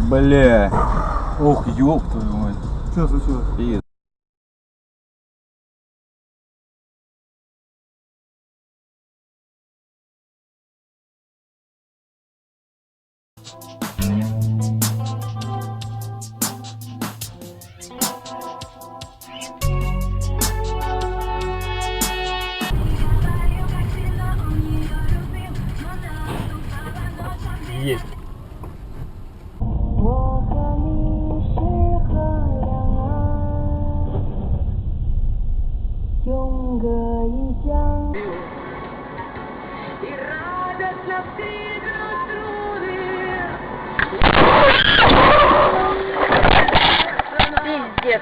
Бля. Ох, ёб твою мать. Что случилось? Пиздец. Есть.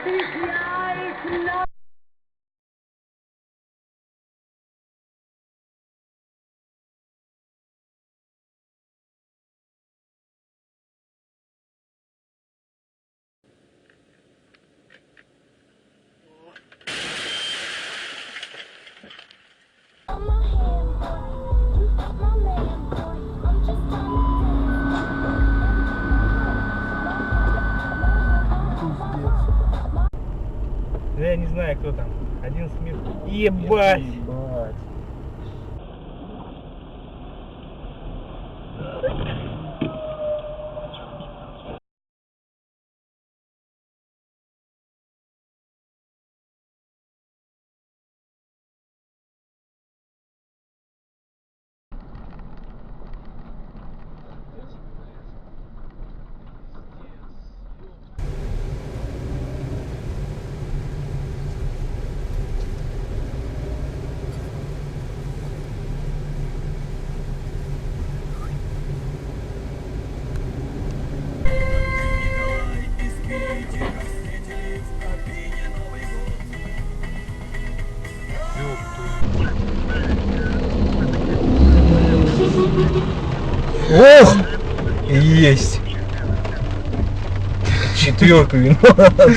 Пиздец. Я не знаю, кто там. 11 мир. Ебать! Ох! Есть! Четверку виновата.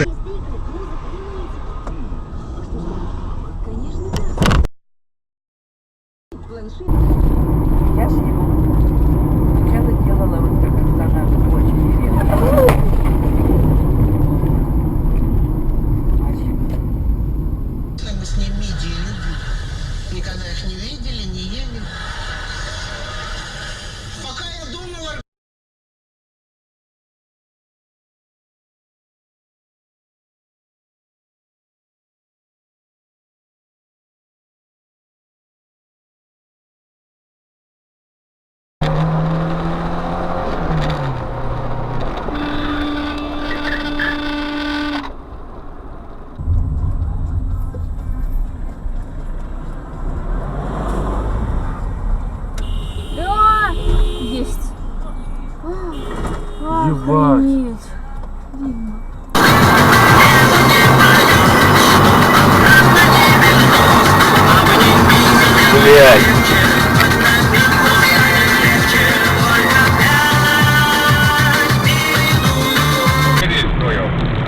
Я сниму. Я делала вот так персонажа очень интересно. Мы с ним мидии люди. Никогда их не видели, не ели. Пока я думал... Да, есть. Ебать. Охренеть. Блядь.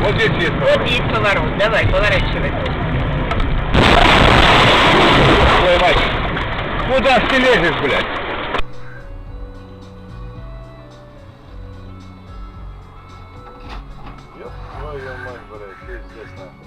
Вот здесь есть. Вот есть поворот. Давай, поворачивай. Твою мать. Куда ж ты лезешь, блядь? Твою мать, блядь, пиздец нахуй.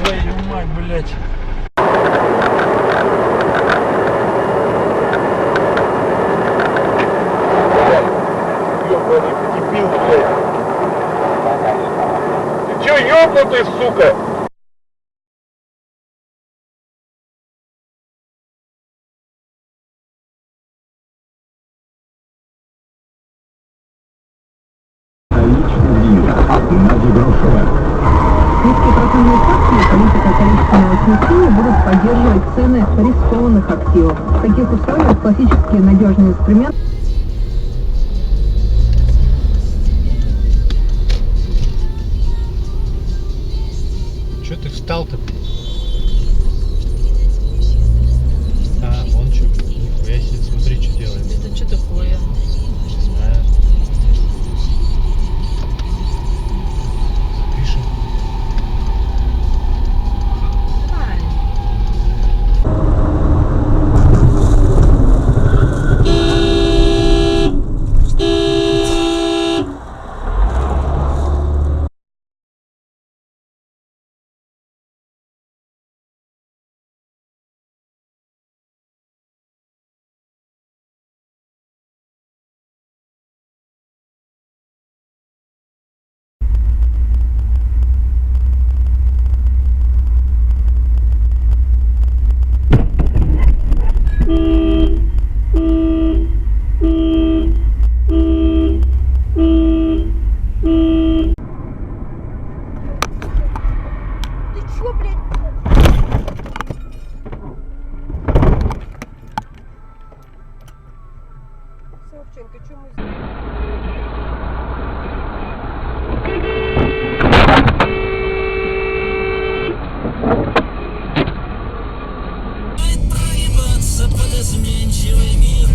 Твою мать, блядь. Ёбаный дебил, блядь. Ты чё, ёбнутый, сука? Низкие процентные ставки и политика количественного смягчения будут поддерживать цены рискованных активов. В таких условиях классические надежные инструменты Чё ты встал-то? Савченко, чому Прогибаться под изменчивый мир,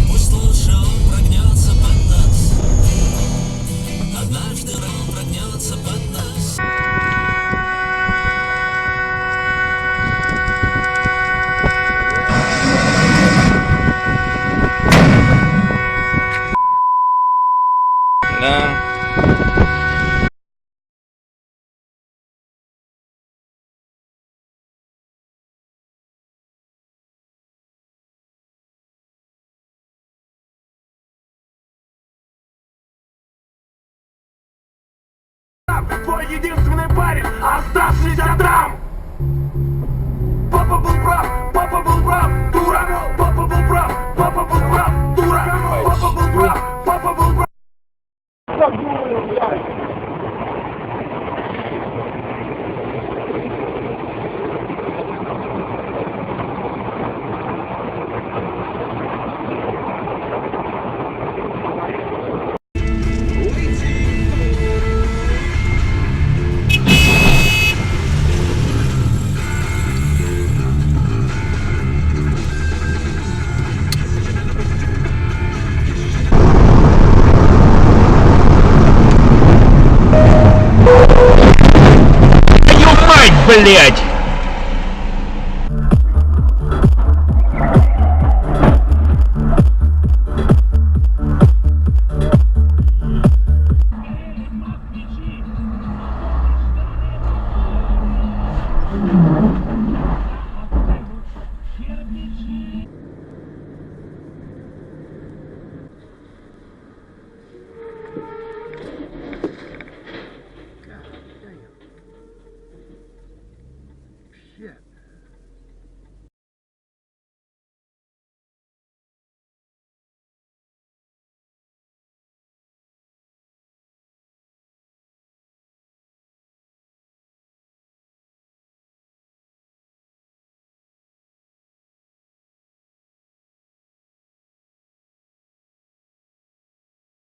пусть лучше он прогнется под нас. Однажды он прогнется под нас. Твой единственный парень, оставшийся там. Папа был прав, дура. Папа был прав, дура. Папа был прав. Блять!